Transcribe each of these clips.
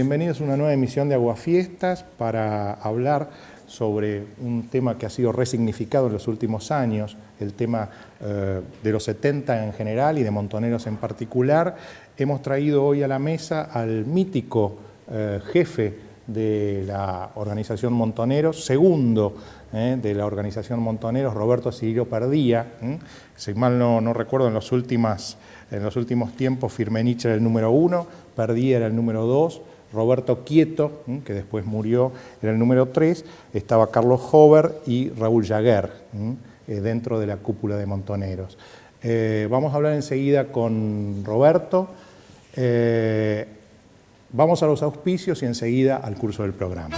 Bienvenidos a una nueva emisión de Aguafiestas para hablar sobre un tema que ha sido resignificado en los últimos años, el tema de los 70 en general y de Montoneros en particular. Hemos traído hoy a la mesa al mítico jefe de la organización Montoneros, segundo de la organización Montoneros, Roberto Cirilo Perdía. Si mal no recuerdo, en los últimos tiempos Firmenich era el número 1, Perdía era el número 2, Roberto Quieto, que después murió, era el número 3, estaba Carlos Hover y Raúl Jaguer dentro de la cúpula de Montoneros. Vamos a hablar enseguida con Roberto. Vamos a los auspicios y enseguida al curso del programa.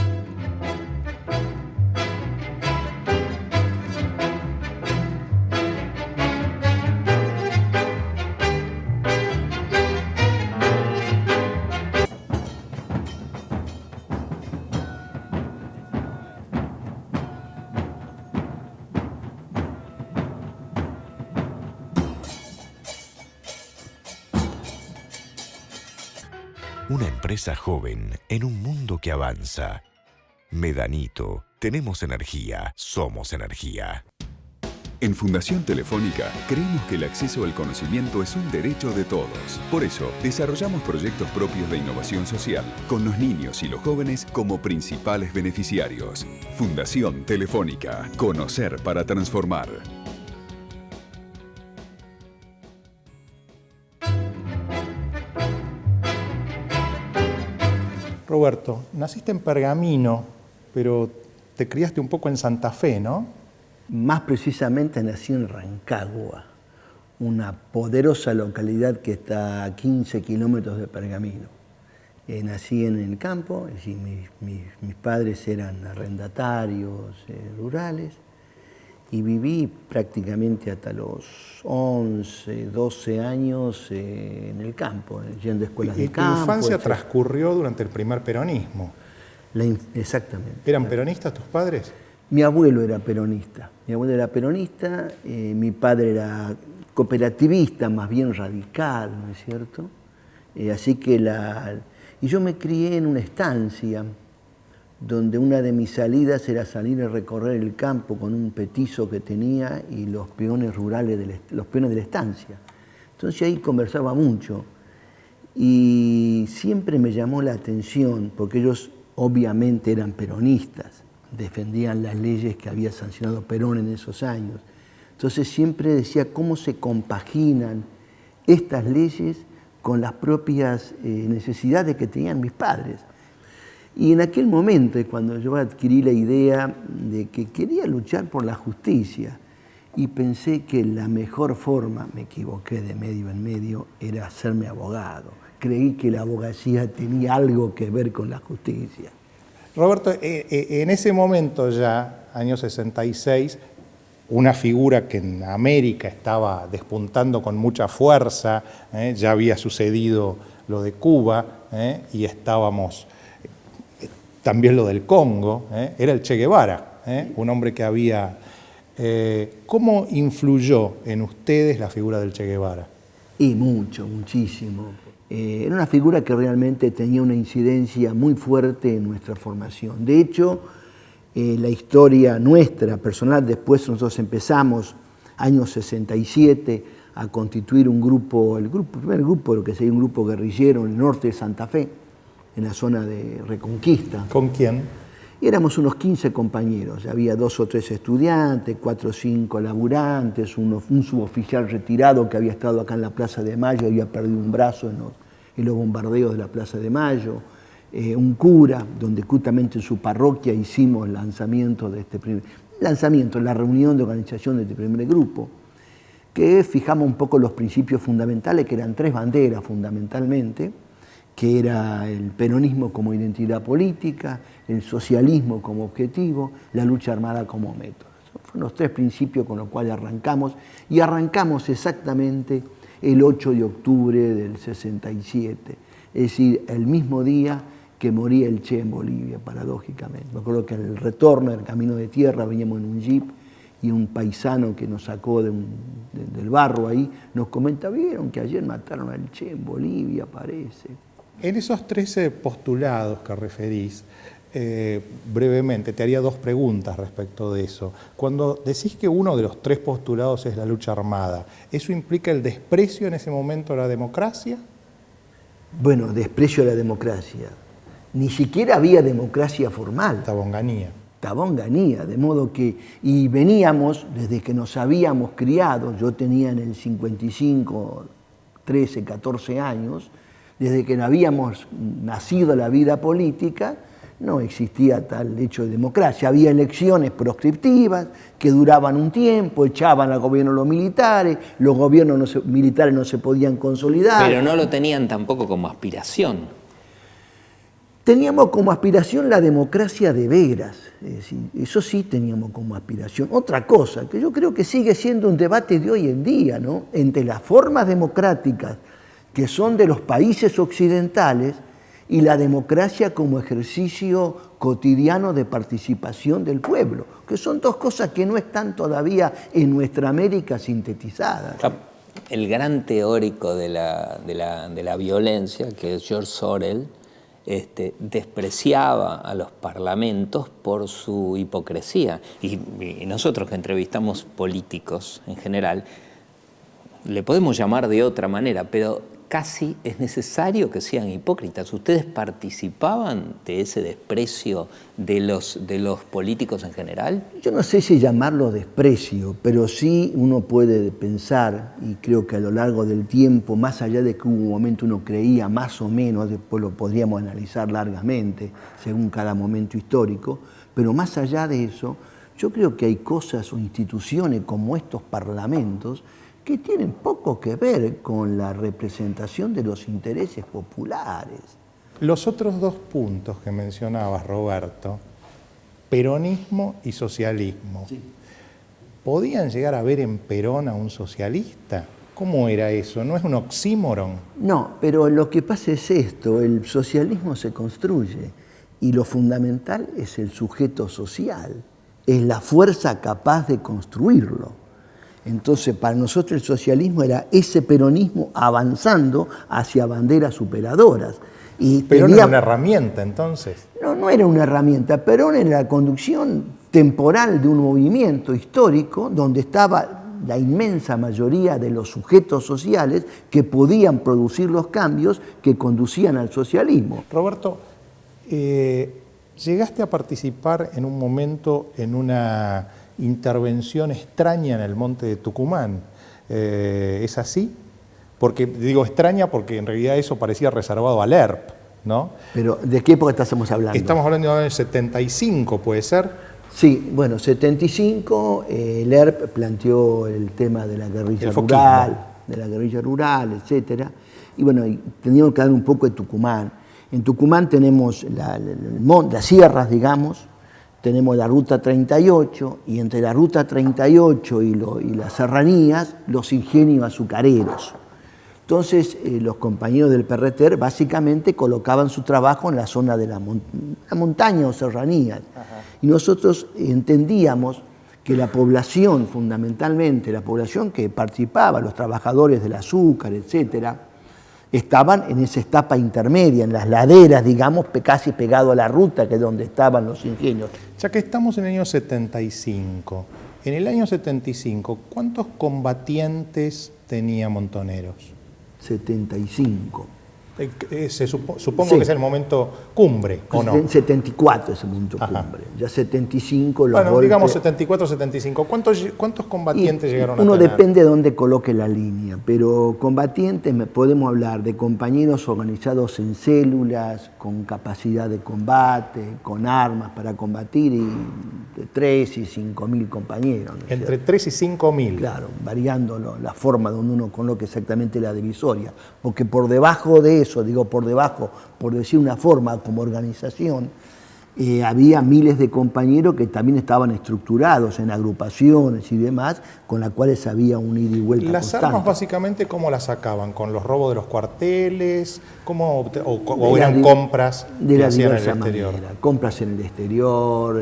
Una empresa joven en un mundo que avanza. Medanito, tenemos energía, somos energía. En Fundación Telefónica creemos que el acceso al conocimiento es un derecho de todos. Por eso, desarrollamos proyectos propios de innovación social, con los niños y los jóvenes como principales beneficiarios. Fundación Telefónica, conocer para transformar. Roberto, naciste en Pergamino, pero te criaste un poco en Santa Fe, ¿no? Más precisamente nací en Rancagua, una poderosa localidad que está a 15 kilómetros de Pergamino. Nací en el campo, es decir, mis padres eran arrendatarios rurales y viví prácticamente hasta los 11, 12 años en el campo, yendo a escuelas de campo. ¿Y tu infancia transcurrió durante el primer peronismo? Exactamente. ¿Eran peronistas tus padres? Mi abuelo era peronista. Mi padre era cooperativista, más bien radical, ¿no es cierto? Y yo me crié en una estancia donde una de mis salidas era salir a recorrer el campo con un petizo que tenía y los peones rurales, los peones de la estancia. Entonces ahí conversaba mucho y siempre me llamó la atención, porque ellos obviamente eran peronistas, defendían las leyes que había sancionado Perón en esos años. Entonces siempre decía cómo se compaginan estas leyes con las propias necesidades que tenían mis padres. Y en aquel momento, cuando yo adquirí la idea de que quería luchar por la justicia y pensé que la mejor forma, me equivoqué de medio en medio, era hacerme abogado. Creí que la abogacía tenía algo que ver con la justicia. Roberto, en ese momento ya, año 66, una figura que en América estaba despuntando con mucha fuerza, ya había sucedido lo de Cuba y estábamos... También lo del Congo, era el Che Guevara, un hombre que había... ¿Cómo influyó en ustedes la figura del Che Guevara? Y muchísimo. Era una figura que realmente tenía una incidencia muy fuerte en nuestra formación. De hecho, la historia nuestra, personal, después nosotros empezamos, año 67, a constituir un grupo, el primer grupo, lo que sería un grupo guerrillero en el norte de Santa Fe, en la zona de Reconquista. ¿Con quién? Y éramos unos 15 compañeros, había 2 o 3 estudiantes, 4 o 5 laburantes, un suboficial retirado que había estado acá en la Plaza de Mayo, había perdido un brazo en los bombardeos de la Plaza de Mayo, un cura, donde justamente en su parroquia hicimos el lanzamiento de la reunión de organización de este primer grupo, que fijamos un poco los principios fundamentales, que eran 3 banderas fundamentalmente, que era el peronismo como identidad política, el socialismo como objetivo, la lucha armada como método. Esos fueron los 3 principios con los cuales arrancamos, y arrancamos exactamente el 8 de octubre del 67, es decir, el mismo día que moría el Che en Bolivia, paradójicamente. Me acuerdo que al retorno del camino de tierra veníamos en un jeep y un paisano que nos sacó del barro ahí nos comenta, vieron que ayer mataron al Che en Bolivia, parece. En esos 13 postulados que referís, brevemente, te haría 2 preguntas respecto de eso. Cuando decís que uno de los 3 postulados es la lucha armada, ¿eso implica el desprecio en ese momento a la democracia? Bueno, desprecio a la democracia. Ni siquiera había democracia formal. Tabonganía. Tabonganía, de modo que, y veníamos, desde que nos habíamos criado, yo tenía en el 55, 13, 14 años, desde que habíamos nacido a la vida política, no existía tal hecho de democracia. Había elecciones proscriptivas que duraban un tiempo, echaban al gobierno los militares, los gobiernos militares no se podían consolidar. Pero no lo tenían tampoco como aspiración. Teníamos como aspiración la democracia de veras, es decir, eso sí teníamos como aspiración. Otra cosa, que yo creo que sigue siendo un debate de hoy en día, ¿no? Entre las formas democráticas que son de los países occidentales y la democracia como ejercicio cotidiano de participación del pueblo, que son 2 cosas que no están todavía en nuestra América sintetizadas. El gran teórico de la violencia, que es George Sorel, despreciaba a los parlamentos por su hipocresía. Y nosotros que entrevistamos políticos en general, le podemos llamar de otra manera, pero casi es necesario que sean hipócritas. ¿Ustedes participaban de ese desprecio de los políticos en general? Yo no sé si llamarlo desprecio, pero sí uno puede pensar, y creo que a lo largo del tiempo, más allá de que hubo un momento uno creía más o menos, después lo podríamos analizar largamente, según cada momento histórico, pero más allá de eso, yo creo que hay cosas o instituciones como estos parlamentos que tienen poco que ver con la representación de los intereses populares. Los otros 2 puntos que mencionabas, Roberto, peronismo y socialismo, sí. ¿Podían llegar a ver en Perón a un socialista? ¿Cómo era eso? ¿No es un oxímoron? No, pero lo que pasa es esto, el socialismo se construye y lo fundamental es el sujeto social, es la fuerza capaz de construirlo. Entonces, para nosotros el socialismo era ese peronismo avanzando hacia banderas superadoras. Y Perón era una herramienta, entonces. No era una herramienta. Perón era la conducción temporal de un movimiento histórico donde estaba la inmensa mayoría de los sujetos sociales que podían producir los cambios que conducían al socialismo. Roberto, llegaste a participar en un momento en una intervención extraña en el monte de Tucumán. ¿Es así? Porque digo extraña porque en realidad eso parecía reservado al ERP, ¿no? Pero ¿de qué época estamos hablando? Estamos hablando del año 75, ¿puede ser? Sí, bueno, 75, el ERP planteó el tema de la guerrilla rural, etcétera. Y bueno, teníamos que hablar un poco de Tucumán. En Tucumán tenemos las sierras, digamos, tenemos la Ruta 38, y entre la Ruta 38 y las serranías, los ingenios azucareros. Entonces, los compañeros del PRTER básicamente colocaban su trabajo en la zona de la montaña o serranías. Ajá. Y nosotros entendíamos que la población, fundamentalmente, la población que participaba, los trabajadores del azúcar, etcétera, estaban en esa etapa intermedia, en las laderas, digamos, casi pegado a la ruta, que es donde estaban los ingenios. Ya que estamos en el año 75, en el año 75, ¿cuántos combatientes tenía Montoneros? 75. Supongo sí. Que es el momento cumbre, ¿o no? 74 es el momento cumbre. Ya 75 los golpes. Digamos 74, 75. ¿Cuántos combatientes llegaron a tener? Uno depende de dónde coloque la línea, pero combatientes podemos hablar de compañeros organizados en células, con capacidad de combate, con armas para combatir, y de 3 y 5.000 compañeros. ¿No? Entre 3 y 5.000. Claro, variando la forma donde uno coloque exactamente la divisoria, porque por debajo de eso, digo por debajo, por decir una forma como organización, había miles de compañeros que también estaban estructurados en agrupaciones y demás, con las cuales había un ida y vuelta Las constante. armas básicamente, ¿cómo las sacaban? ¿Con los robos de los cuarteles? ¿O eran compras de que la hacían en el diversa exterior? manera. Compras en el exterior,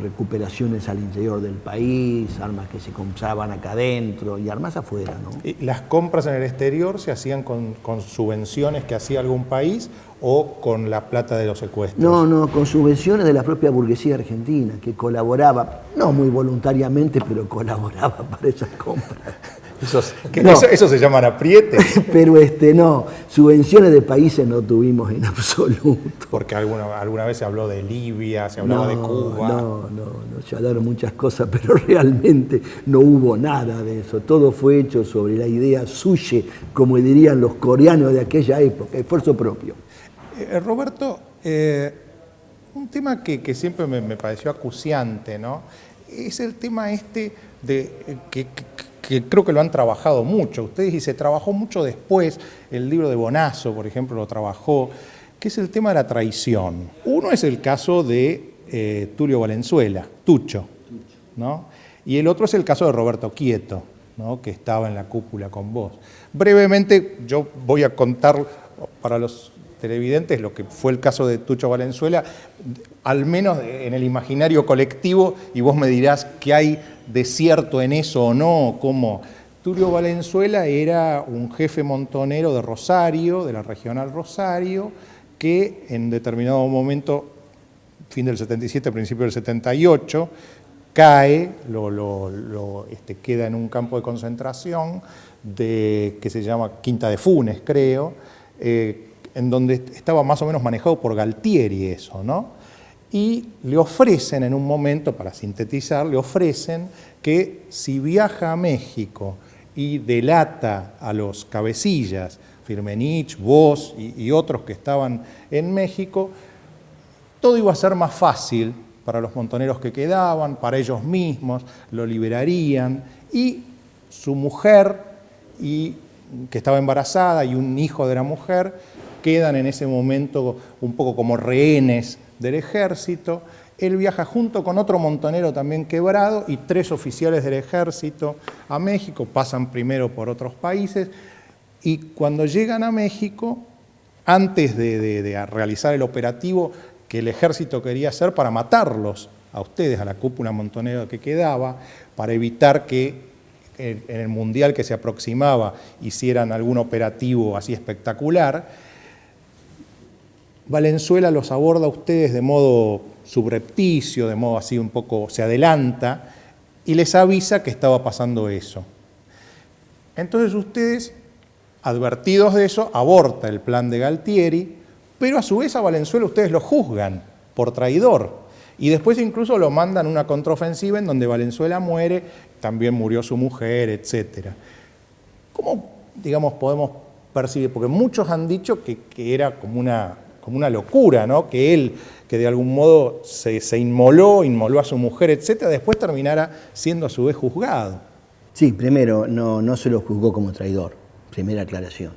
recuperaciones al interior del país, armas que se compraban acá adentro y armas afuera, ¿no? ¿Y las compras en el exterior se hacían con subvenciones que hacía algún país o con la plata de los secuestros? No, con subvenciones de la propia burguesía argentina, que colaboraba, no muy voluntariamente, pero colaboraba para esas compras. Eso se llaman aprietes. Pero no, subvenciones de países no tuvimos en absoluto. Porque alguna vez se habló de Libia, se hablaba de Cuba. No, se hablaron muchas cosas, pero realmente no hubo nada de eso. Todo fue hecho sobre la idea suye, como dirían los coreanos de aquella época, esfuerzo propio. Roberto, un tema que siempre me pareció acuciante, ¿no? Es el tema de que creo que lo han trabajado mucho ustedes y se trabajó mucho después. El libro de Bonazo, por ejemplo, lo trabajó, que es el tema de la traición. Uno es el caso de Tulio Valenzuela, Tucho, ¿no? Y el otro es el caso de Roberto Quieto, ¿no? Que estaba en la cúpula con vos. Brevemente, yo voy a contar para los televidentes lo que fue el caso de Tucho Valenzuela, al menos en el imaginario colectivo, y vos me dirás qué hay de cierto en eso o no. Como Tulio Valenzuela era un jefe montonero de Rosario, de la regional Rosario, que en determinado momento, fin del 77, principio del 78, cae, queda en un campo de concentración que se llama Quinta de Funes, creo, en donde estaba más o menos manejado por Galtieri eso, ¿no? Y le ofrecen en un momento, para sintetizar, le ofrecen que si viaja a México y delata a los cabecillas, Firmenich, vos y otros que estaban en México, todo iba a ser más fácil para los montoneros que quedaban, para ellos mismos, lo liberarían, y su mujer, que estaba embarazada, y un hijo de la mujer, quedan en ese momento un poco como rehenes del ejército. Él viaja junto con otro montonero también quebrado y 3 oficiales del ejército a México, pasan primero por otros países, y cuando llegan a México, antes de realizar el operativo que el ejército quería hacer para matarlos a ustedes, a la cúpula montonera que quedaba, para evitar que en el mundial que se aproximaba hicieran algún operativo así espectacular, Valenzuela los aborda a ustedes de modo subrepticio, de modo así un poco, se adelanta y les avisa que estaba pasando eso. Entonces ustedes, advertidos de eso, aborta el plan de Galtieri, pero a su vez a Valenzuela ustedes lo juzgan por traidor. Y después incluso lo mandan a una contraofensiva en donde Valenzuela muere, también murió su mujer, etc. ¿Cómo, digamos, podemos percibir? Porque muchos han dicho que era como una locura, ¿no? Que él, que de algún modo se inmoló a su mujer, etc., después terminara siendo a su vez juzgado. Sí, primero, no se lo juzgó como traidor, primera aclaración.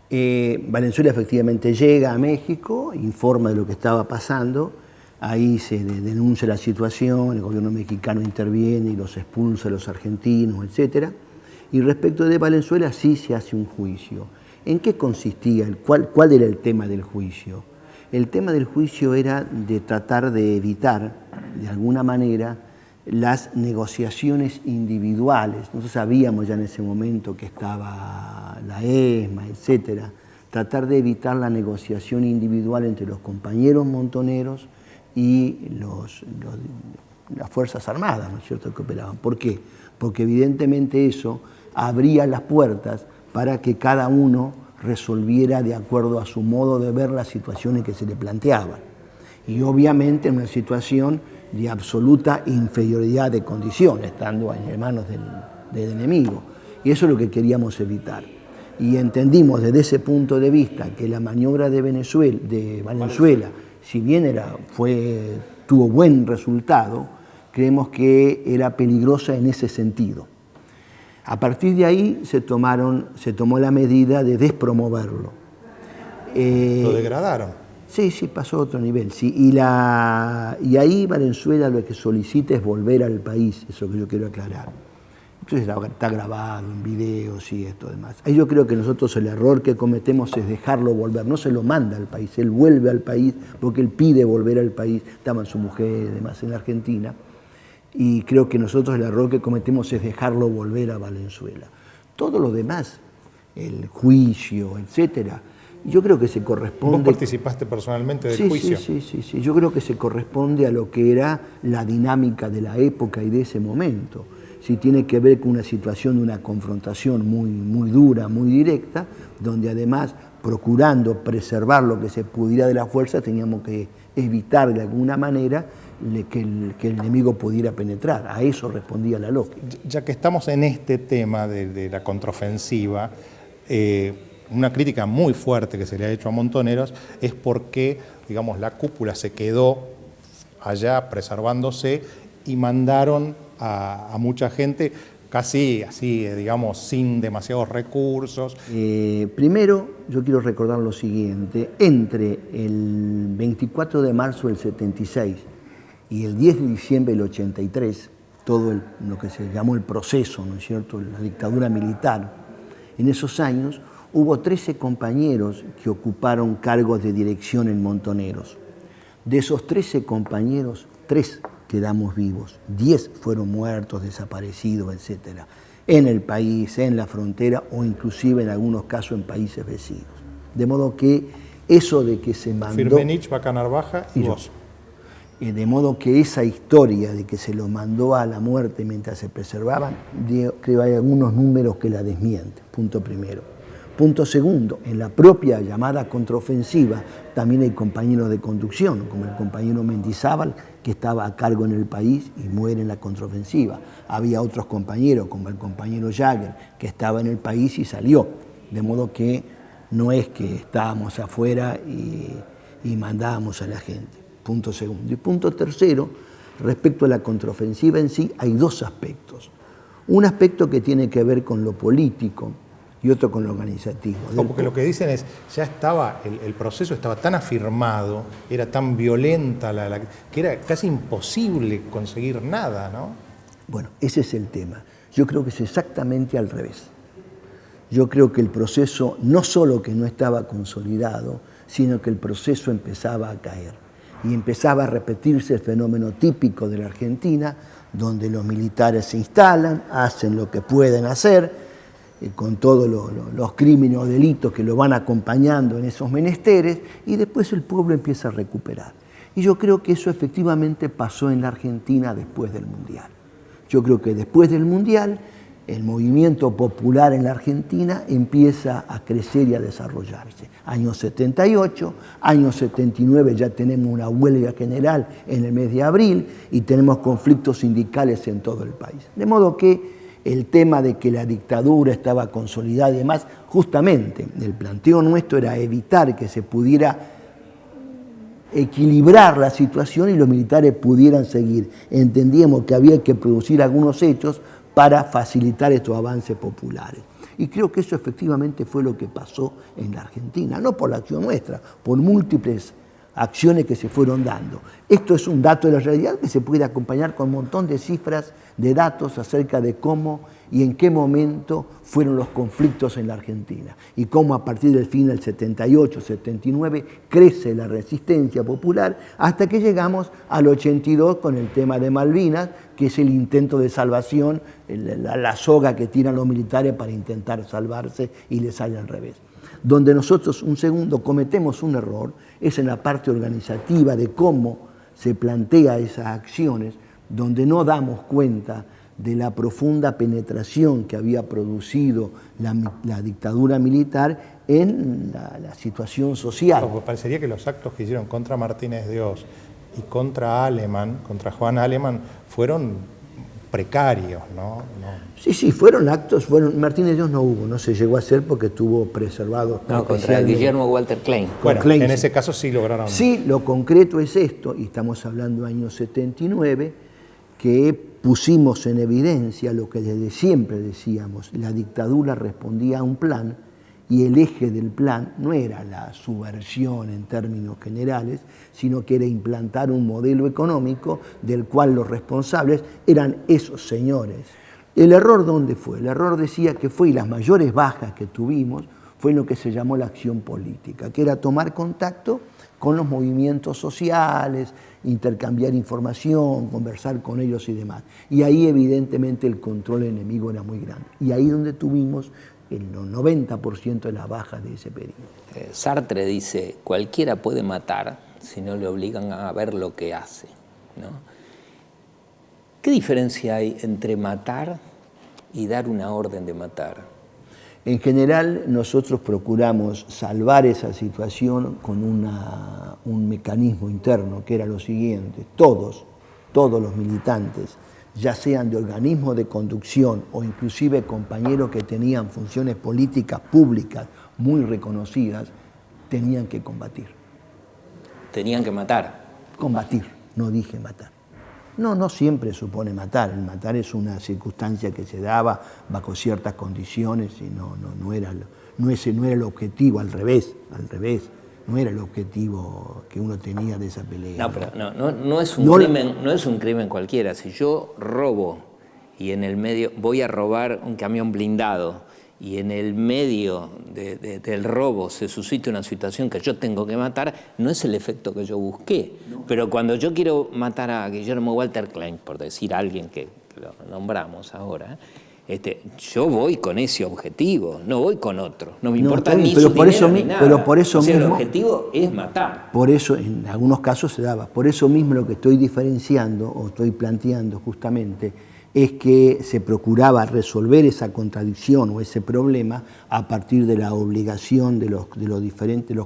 Valenzuela efectivamente llega a México, informa de lo que estaba pasando, ahí se denuncia la situación, el gobierno mexicano interviene y los expulsa a los argentinos, etc. Y respecto de Valenzuela sí se hace un juicio. ¿En qué consistía? ¿Cuál era el tema del juicio? El tema del juicio era de tratar de evitar, de alguna manera, las negociaciones individuales. Nosotros sabíamos ya en ese momento que estaba la ESMA, etc. Tratar de evitar la negociación individual entre los compañeros montoneros y las Fuerzas Armadas, ¿no es cierto?, que operaban. ¿Por qué? Porque evidentemente eso abría las puertas para que cada uno resolviera de acuerdo a su modo de ver las situaciones que se le planteaban. Y obviamente en una situación de absoluta inferioridad de condiciones, estando en manos del enemigo. Y eso es lo que queríamos evitar. Y entendimos desde ese punto de vista que la maniobra de Valenzuela, si bien tuvo buen resultado, creemos que era peligrosa en ese sentido. A partir de ahí se tomó la medida de despromoverlo. Lo degradaron. Sí, pasó a otro nivel, sí. Y ahí Valenzuela lo que solicita es volver al país, eso que yo quiero aclarar. Entonces está grabado en videos y esto demás. Ahí yo creo que nosotros el error que cometemos es dejarlo volver, no se lo manda al país, él vuelve al país porque él pide volver al país, estaban su mujer y demás en la Argentina, y creo que nosotros el error que cometemos es dejarlo volver a Valenzuela. Todo lo demás, el juicio, etcétera, yo creo que se corresponde... ¿Vos participaste personalmente del juicio? Sí. Yo creo que se corresponde a lo que era la dinámica de la época y de ese momento. Sí, tiene que ver con una situación de una confrontación muy dura, muy directa, donde además, procurando preservar lo que se pudiera de la fuerza, teníamos que evitar de alguna manera que el enemigo pudiera penetrar. A eso respondía la lógica. Ya que estamos en este tema de la contraofensiva, una crítica muy fuerte que se le ha hecho a Montoneros es porque, digamos, la cúpula se quedó allá preservándose y mandaron a mucha gente casi así, digamos, sin demasiados recursos. Primero, yo quiero recordar lo siguiente. Entre el 24 de marzo del 76 y el 10 de diciembre del 83, todo lo que se llamó el proceso, ¿no es cierto?, la dictadura militar, en esos años hubo 13 compañeros que ocuparon cargos de dirección en Montoneros. De esos 13 compañeros, 3 quedamos vivos, 10 fueron muertos, desaparecidos, etc. En el país, en la frontera o inclusive en algunos casos en países vecinos. De modo que eso de que se mandó... Firmenich, Bacanar Baja y vos. De modo que esa historia de que se lo mandó a la muerte mientras se preservaban, creo que hay algunos números que la desmienten, punto primero. Punto segundo, en la propia llamada contraofensiva también hay compañeros de conducción, como el compañero Mendizábal, que estaba a cargo en el país y muere en la contraofensiva. Había otros compañeros, como el compañero Jagger, que estaba en el país y salió. De modo que no es que estábamos afuera y mandábamos a la gente. Punto segundo. Y punto tercero, respecto a la contraofensiva en sí, hay dos aspectos. Un aspecto que tiene que ver con lo político y otro con lo organizativo. Porque lo que dicen es, ya estaba, el proceso estaba tan afirmado, era tan violenta, que era casi imposible conseguir nada, ¿no? Bueno, ese es el tema. Yo creo que es exactamente al revés. Yo creo que el proceso no solo que no estaba consolidado, sino que el proceso empezaba a caer. Y empezaba a repetirse el fenómeno típico de la Argentina, donde los militares se instalan, hacen lo que pueden hacer, con todos los crímenes o delitos que lo van acompañando en esos menesteres, y después el pueblo empieza a recuperar. Y yo creo que eso efectivamente pasó en la Argentina después del Mundial. Yo creo que después del Mundial el movimiento popular en la Argentina empieza a crecer y a desarrollarse. Año 78, año 79 ya tenemos una huelga general en el mes de abril y tenemos conflictos sindicales en todo el país. De modo que el tema de que la dictadura estaba consolidada y demás, justamente el planteo nuestro era evitar que se pudiera equilibrar la situación y los militares pudieran seguir. Entendíamos que había que producir algunos hechos para facilitar estos avances populares. Y creo que eso efectivamente fue lo que pasó en la Argentina, no por la acción nuestra, por múltiples acciones que se fueron dando. Esto es un dato de la realidad que se puede acompañar con un montón de cifras, de datos acerca de cómo y en qué momento fueron los conflictos en la Argentina y cómo a partir del fin del 78, 79 crece la resistencia popular hasta que llegamos al 82 con el tema de Malvinas, que es el intento de salvación, la soga que tiran los militares para intentar salvarse y les sale al revés. Donde nosotros, un segundo, cometemos un error es en la parte organizativa de cómo se plantea esas acciones, donde no damos cuenta de la profunda penetración que había producido la dictadura militar en la situación social. Pues parecería que los actos que hicieron contra Martínez de Oz y contra Alemán, contra Juan Alemán, fueron precarios, ¿no? Sí, fueron actos, Martínez de Oz no hubo, no se llegó a hacer porque estuvo preservado. No, contra Guillermo Walter Klein. Bueno, Klein, en ese caso sí lograron. Sí, lo concreto es esto, y estamos hablando del año 79, que pusimos en evidencia lo que desde siempre decíamos, la dictadura respondía a un plan y el eje del plan no era la subversión en términos generales, sino que era implantar un modelo económico del cual los responsables eran esos señores. ¿El error dónde fue? El error decía que fue, y las mayores bajas que tuvimos, fue en lo que se llamó la acción política, que era tomar contacto con los movimientos sociales, intercambiar información, conversar con ellos y demás. Y ahí evidentemente el control enemigo era muy grande. Y ahí donde tuvimos el 90% de las bajas de ese periodo. Sartre dice, cualquiera puede matar si no le obligan a ver lo que hace, ¿no? ¿Qué diferencia hay entre matar y dar una orden de matar? En general, nosotros procuramos salvar esa situación con un mecanismo interno, que era lo siguiente: todos los militantes, ya sean de organismos de conducción o inclusive compañeros que tenían funciones políticas públicas muy reconocidas, tenían que combatir. Tenían que matar. Combatir, no dije matar. No siempre supone matar. El matar es una circunstancia que se daba bajo ciertas condiciones y ese no era el objetivo, al revés, no era el objetivo que uno tenía de esa pelea. No, pero no es un crimen cualquiera. Si yo robo y en el medio voy a robar un camión blindado y en el medio del robo se suscita una situación que yo tengo que matar, no es el efecto que yo busqué. No. Pero cuando yo quiero matar a Guillermo Walter Klein, por decir a alguien que lo nombramos ahora, yo voy con ese objetivo, no voy con otro. No me importa ni su dinero ni nada. Pero por eso mismo, el objetivo es matar. Por eso, en algunos casos se daba. Por eso mismo lo que estoy diferenciando, o estoy planteando justamente, es que se procuraba resolver esa contradicción o ese problema a partir de la obligación de los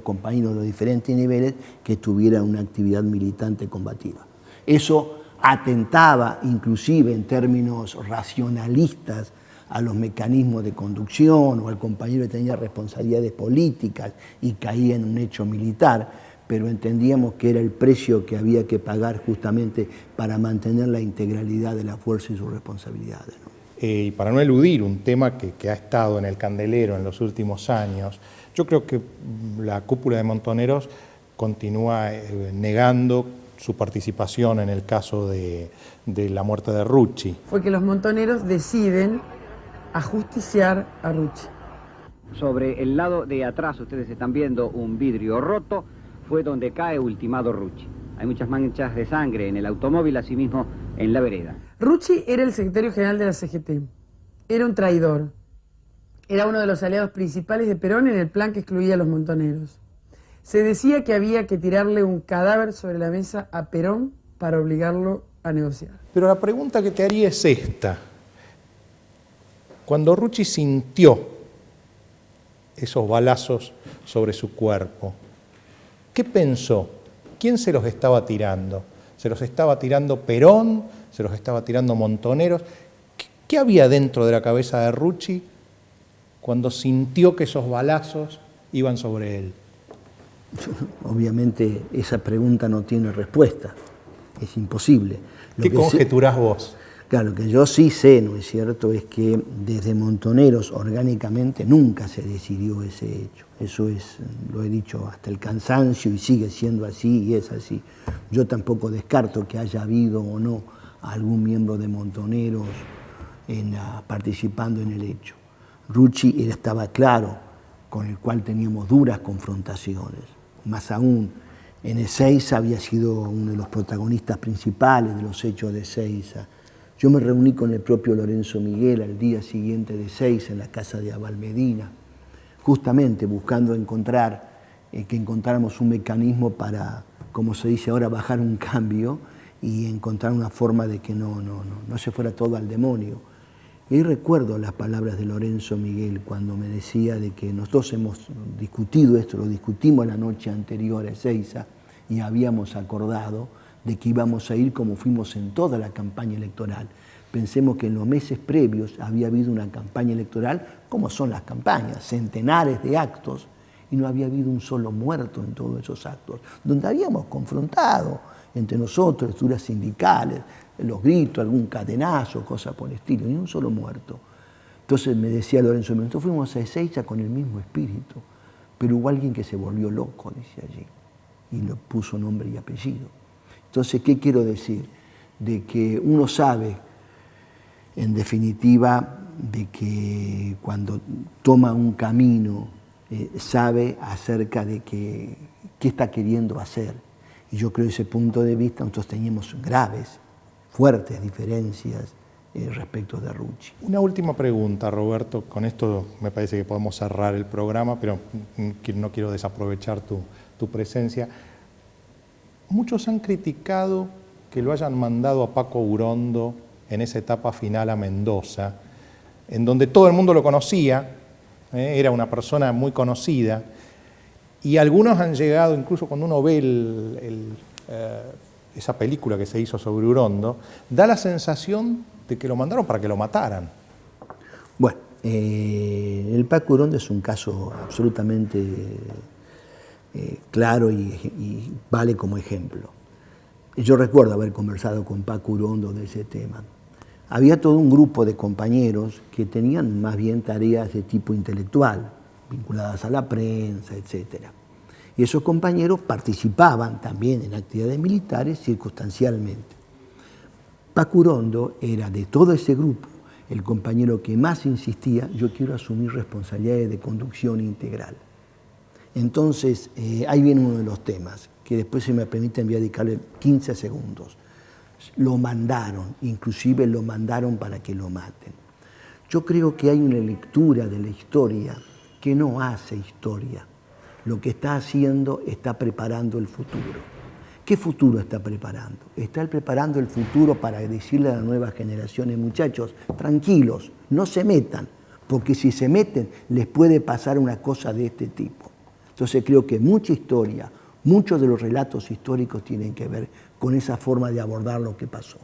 compañeros de los diferentes niveles que tuvieran una actividad militante combativa. Eso atentaba inclusive en términos racionalistas a los mecanismos de conducción o al compañero que tenía responsabilidades políticas y caía en un hecho militar, pero entendíamos que era el precio que había que pagar justamente para mantener la integralidad de la fuerza y sus responsabilidades, ¿no? Y para no eludir un tema que ha estado en el candelero en los últimos años, yo creo que la cúpula de Montoneros continúa negando su participación en el caso de la muerte de Rucci. Fue que los Montoneros deciden ajusticiar a Rucci. Sobre el lado de atrás, ustedes están viendo un vidrio roto, fue donde cae ultimado Rucci. Hay muchas manchas de sangre en el automóvil, asimismo en la vereda. Rucci era el secretario general de la CGT. Era un traidor. Era uno de los aliados principales de Perón en el plan que excluía a los Montoneros. Se decía que había que tirarle un cadáver sobre la mesa a Perón para obligarlo a negociar. Pero la pregunta que te haría es esta. Cuando Rucci sintió esos balazos sobre su cuerpo, ¿qué pensó? ¿Quién se los estaba tirando? ¿Se los estaba tirando Perón? ¿Se los estaba tirando Montoneros? ¿Qué había dentro de la cabeza de Rucci cuando sintió que esos balazos iban sobre él? Obviamente esa pregunta no tiene respuesta, es imposible. ¿Qué conjeturás vos? Claro, lo que yo sí sé, ¿no es cierto?, es que desde Montoneros orgánicamente nunca se decidió ese hecho. Eso lo he dicho hasta el cansancio y sigue siendo así y es así. Yo tampoco descarto que haya habido o no algún miembro de Montoneros participando en el hecho. Rucci estaba claro, con el cual teníamos duras confrontaciones. Más aún, en Ezeiza había sido uno de los protagonistas principales de los hechos de Ezeiza. Yo me reuní con el propio Lorenzo Miguel al día siguiente de Ezeiza en la casa de Abal Medina, justamente buscando que encontráramos un mecanismo para, como se dice ahora, bajar un cambio y encontrar una forma de que no se fuera todo al demonio. Y recuerdo las palabras de Lorenzo Miguel cuando me decía de que nosotros hemos discutido esto, lo discutimos la noche anterior a Ezeiza y habíamos acordado de que íbamos a ir como fuimos en toda la campaña electoral. Pensemos que en los meses previos había habido una campaña electoral, como son las campañas, centenares de actos, y no había habido un solo muerto en todos esos actos, donde habíamos confrontado entre nosotros, estructuras sindicales, los gritos, algún cadenazo, cosas por el estilo, ni un solo muerto. Entonces me decía Lorenzo, nosotros fuimos a Ezeiza con el mismo espíritu, pero hubo alguien que se volvió loco, dice allí, y le puso nombre y apellido. Entonces, ¿qué quiero decir? De que uno sabe, en definitiva, de que cuando toma un camino, sabe acerca de qué está queriendo hacer. Y yo creo que ese punto de vista nosotros teníamos graves, fuertes diferencias respecto de Rucci. Una última pregunta, Roberto. Con esto me parece que podemos cerrar el programa, pero no quiero desaprovechar tu presencia. Muchos han criticado que lo hayan mandado a Paco Urondo en esa etapa final a Mendoza, en donde todo el mundo lo conocía, era una persona muy conocida, y algunos han llegado, incluso cuando uno ve esa película que se hizo sobre Urondo, da la sensación de que lo mandaron para que lo mataran. Bueno, el Paco Urondo es un caso absolutamente claro y vale como ejemplo. Yo recuerdo haber conversado con Paco Urondo de ese tema. Había todo un grupo de compañeros que tenían más bien tareas de tipo intelectual, vinculadas a la prensa, etc. Y esos compañeros participaban también en actividades militares circunstancialmente. Paco Urondo era de todo ese grupo el compañero que más insistía: yo quiero asumir responsabilidades de conducción integral. Entonces, ahí viene uno de los temas, que después, si me permiten, voy a dedicarle 15 segundos. Lo mandaron, inclusive lo mandaron para que lo maten. Yo creo que hay una lectura de la historia que no hace historia. Lo que está haciendo, está preparando el futuro. ¿Qué futuro está preparando? Está preparando el futuro para decirle a las nuevas generaciones: muchachos, tranquilos, no se metan, porque si se meten les puede pasar una cosa de este tipo. Entonces creo que mucha historia, muchos de los relatos históricos tienen que ver con esa forma de abordar lo que pasó,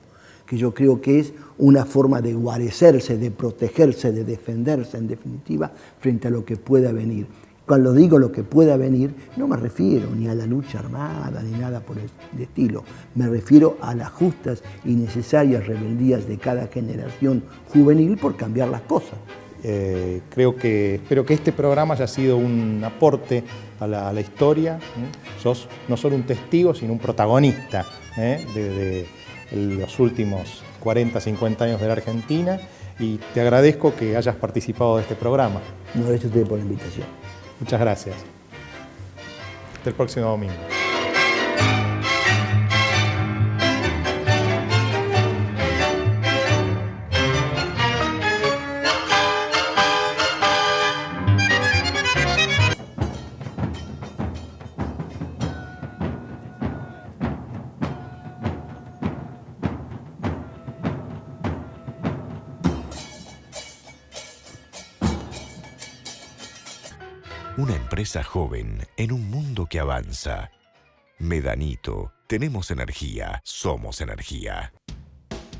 que yo creo que es una forma de guarecerse, de protegerse, de defenderse, en definitiva, frente a lo que pueda venir. Cuando digo lo que pueda venir, no me refiero ni a la lucha armada ni nada por el estilo. Me refiero a las justas y necesarias rebeldías de cada generación juvenil por cambiar las cosas. Espero que este programa haya sido un aporte a la historia. Sos no solo un testigo, sino un protagonista de los últimos 40, 50 años de la Argentina, y te agradezco que hayas participado de este programa. No, gracias a ustedes por la invitación. Muchas gracias. Hasta el próximo domingo. Una empresa joven en un mundo que avanza. Medanito, tenemos energía, somos energía.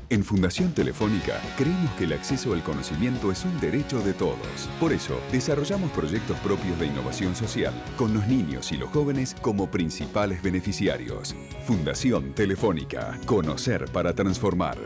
En Fundación Telefónica creemos que el acceso al conocimiento es un derecho de todos. Por eso, desarrollamos proyectos propios de innovación social, con los niños y los jóvenes como principales beneficiarios. Fundación Telefónica. Conocer para transformar.